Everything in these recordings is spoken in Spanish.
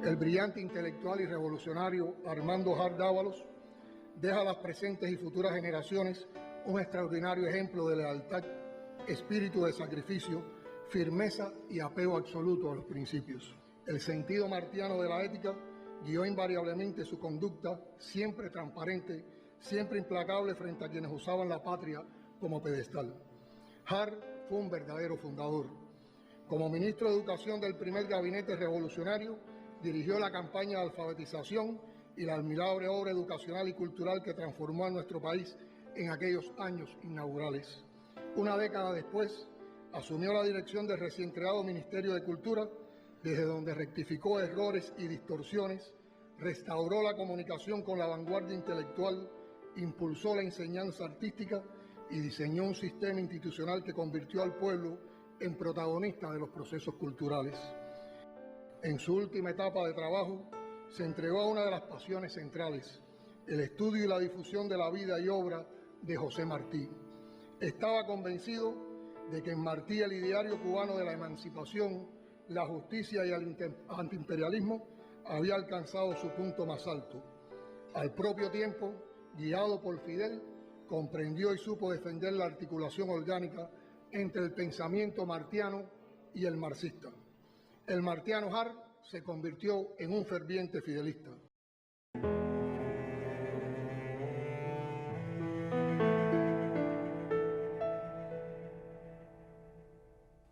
El brillante intelectual y revolucionario Armando Hart Dávalos deja a las presentes y futuras generaciones un extraordinario ejemplo de lealtad, espíritu de sacrificio, firmeza y apego absoluto a los principios. El sentido martiano de la ética guió invariablemente su conducta, siempre transparente, siempre implacable frente a quienes usaban la patria como pedestal. Hart fue un verdadero fundador. Como ministro de Educación del primer gabinete revolucionario, dirigió la campaña de alfabetización y la admirable obra educacional y cultural que transformó a nuestro país en aquellos años inaugurales. Una década después, asumió la dirección del recién creado Ministerio de Cultura, desde donde rectificó errores y distorsiones, restauró la comunicación con la vanguardia intelectual, impulsó la enseñanza artística y diseñó un sistema institucional que convirtió al pueblo en protagonista de los procesos culturales. En su última etapa de trabajo, se entregó a una de las pasiones centrales, el estudio y la difusión de la vida y obra de José Martí. Estaba convencido de que en Martí el ideario cubano de la emancipación, la justicia y el antiimperialismo había alcanzado su punto más alto. Al propio tiempo, guiado por Fidel, comprendió y supo defender la articulación orgánica entre el pensamiento martiano y el marxista. El martiano Hart se convirtió en un ferviente fidelista.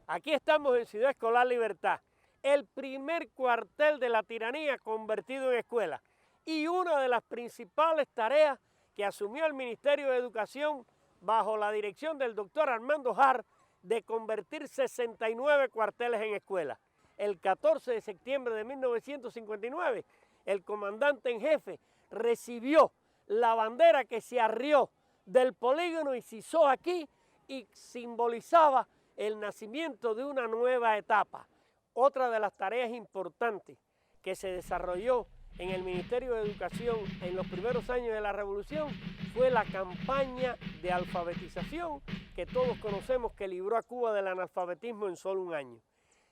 Aquí estamos en Ciudad Escolar Libertad, el primer cuartel de la tiranía convertido en escuela y una de las principales tareas que asumió el Ministerio de Educación bajo la dirección del doctor Armando Hart de convertir 69 cuarteles en escuelas. El 14 de septiembre de 1959, el comandante en jefe recibió la bandera que se arrió del polígono y se izó aquí y simbolizaba el nacimiento de una nueva etapa. Otra de las tareas importantes que se desarrolló en el Ministerio de Educación en los primeros años de la Revolución fue la campaña de alfabetización que todos conocemos que libró a Cuba del analfabetismo en solo un año.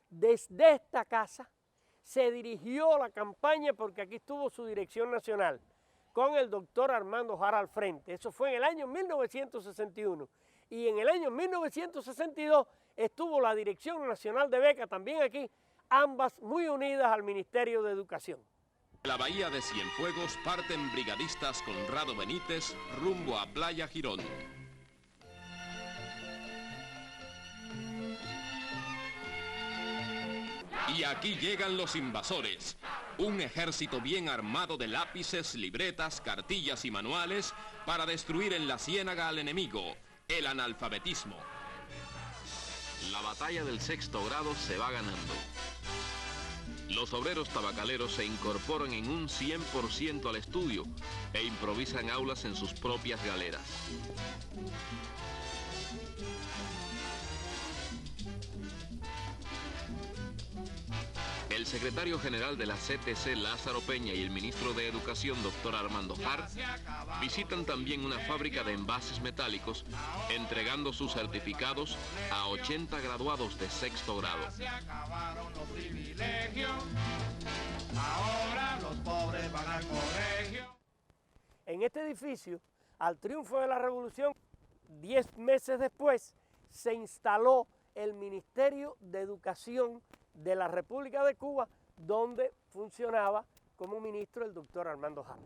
Desde esta casa se dirigió la campaña porque aquí estuvo su dirección nacional con el doctor Armando Hart al frente. Eso fue en el año 1961. Y en el año 1962 estuvo la Dirección Nacional de Becas también aquí, ambas muy unidas al Ministerio de Educación. De la bahía de Cienfuegos parten brigadistas Conrado Benítez rumbo a Playa Girón. Y aquí llegan los invasores, un ejército bien armado de lápices, libretas, cartillas y manuales para destruir en la ciénaga al enemigo, el analfabetismo. La batalla del sexto grado se va ganando. Los obreros tabacaleros se incorporan en un 100% al estudio e improvisan aulas en sus propias galeras. El secretario general de la CTC, Lázaro Peña, y el ministro de Educación, doctor Armando Hart, visitan también una fábrica de envases metálicos, entregando sus certificados a 80 graduados de sexto grado. Se acabaron los privilegios, ahora los pobres van al colegio. En este edificio, al triunfo de la Revolución, 10 meses después, se instaló el Ministerio de Educación de la República de Cuba, donde funcionaba como ministro el doctor Armando Hart.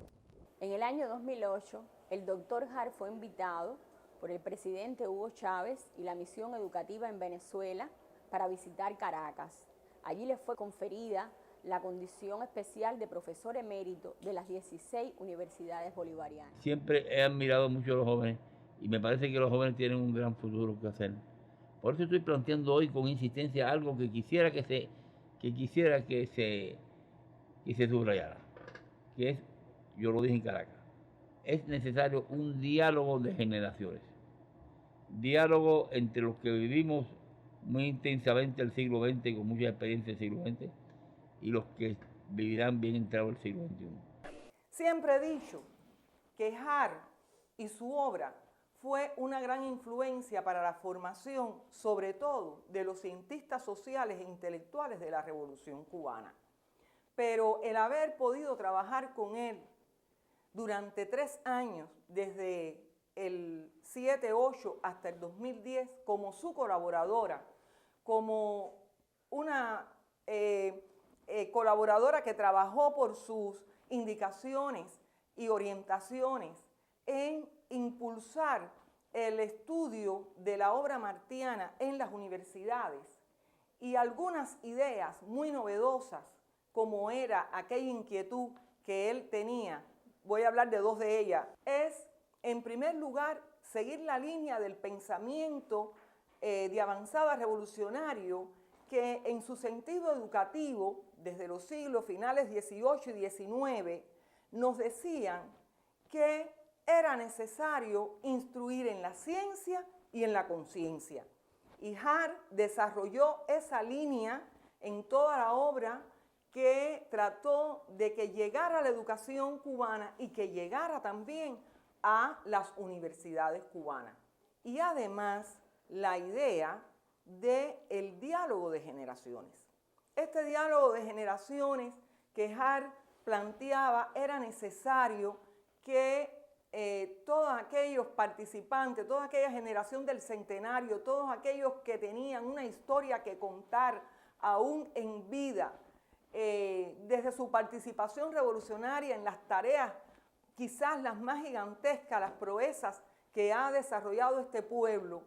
En el año 2008, el doctor Hart fue invitado por el presidente Hugo Chávez y la misión educativa en Venezuela para visitar Caracas. Allí le fue conferida la condición especial de profesor emérito de las 16 universidades bolivarianas. Siempre he admirado mucho a los jóvenes y me parece que los jóvenes tienen un gran futuro que hacer. Por eso estoy planteando hoy con insistencia algo que quisiera que se subrayara, que es, yo lo dije en Caracas, es necesario un diálogo de generaciones, diálogo entre los que vivimos muy intensamente el siglo XX, con mucha experiencia del siglo XX, y los que vivirán bien entrado el siglo XXI. Siempre he dicho que Hart y su obra fue una gran influencia para la formación, sobre todo, de los cientistas sociales e intelectuales de la Revolución Cubana. pero el haber podido trabajar con él durante 3 años, desde el 7-8 hasta el 2010, como su colaboradora, como una colaboradora que trabajó por sus indicaciones y orientaciones en impulsar el estudio de la obra martiana en las universidades y algunas ideas muy novedosas, como era aquella inquietud que él tenía, voy a hablar de 2 de ellas, es, en primer lugar, seguir la línea del pensamiento de avanzada revolucionario que en su sentido educativo, desde los siglos finales 18 y 19, nos decían que era necesario instruir en la ciencia y en la conciencia. Y Hart desarrolló esa línea en toda la obra que trató de que llegara a la educación cubana y que llegara también a las universidades cubanas. Y además la idea del diálogo de generaciones. Este diálogo de generaciones que Hart planteaba era necesario que todos aquellos participantes, toda aquella generación del centenario, todos aquellos que tenían una historia que contar aún en vida, desde su participación revolucionaria en las tareas quizás las más gigantescas, las proezas que ha desarrollado este pueblo,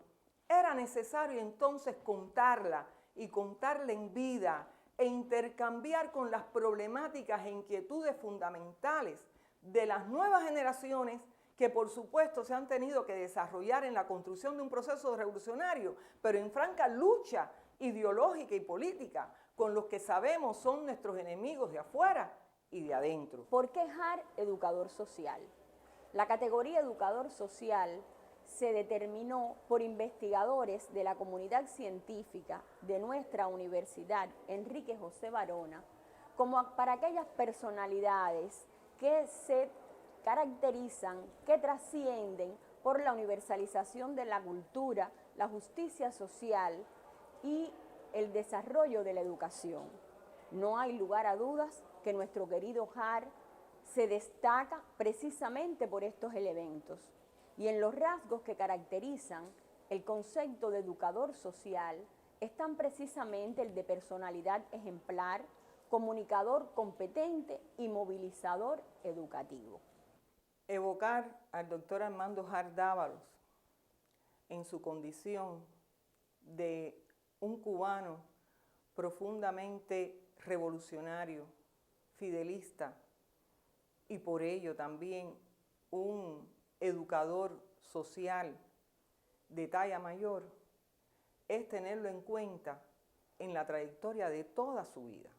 era necesario entonces contarla y contarla en vida e intercambiar con las problemáticas e inquietudes fundamentales de las nuevas generaciones que por supuesto se han tenido que desarrollar en la construcción de un proceso revolucionario, pero en franca lucha ideológica y política con los que sabemos son nuestros enemigos de afuera y de adentro. ¿Por qué Hart educador social? La categoría educador social se determinó por investigadores de la comunidad científica de nuestra universidad, Enrique José Varona, como para aquellas personalidades que se caracterizan, que trascienden por la universalización de la cultura, la justicia social y el desarrollo de la educación. No hay lugar a dudas que nuestro querido Hart se destaca precisamente por estos elementos. Y en los rasgos que caracterizan el concepto de educador social están precisamente el de personalidad ejemplar, comunicador competente y movilizador educativo. Evocar al doctor Armando Hart Dávalos en su condición de un cubano profundamente revolucionario, fidelista y por ello también un educador social de talla mayor, es tenerlo en cuenta en la trayectoria de toda su vida.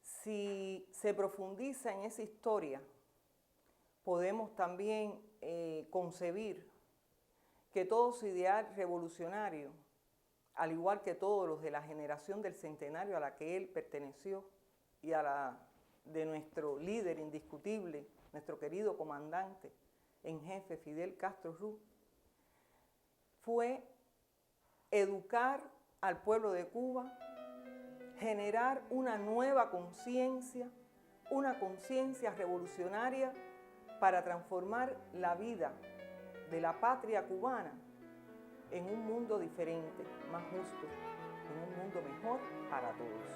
Si se profundiza en esa historia, podemos también concebir que todo su ideal revolucionario, al igual que todos los de la generación del centenario a la que él perteneció y a la de nuestro líder indiscutible, nuestro querido comandante en jefe Fidel Castro Ruz, fue educar al pueblo de Cuba, generar una nueva conciencia, una conciencia revolucionaria para transformar la vida de la patria cubana en un mundo diferente, más justo, en un mundo mejor para todos,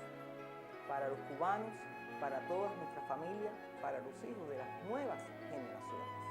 para los cubanos, para todas nuestras familias, para los hijos de las nuevas generaciones.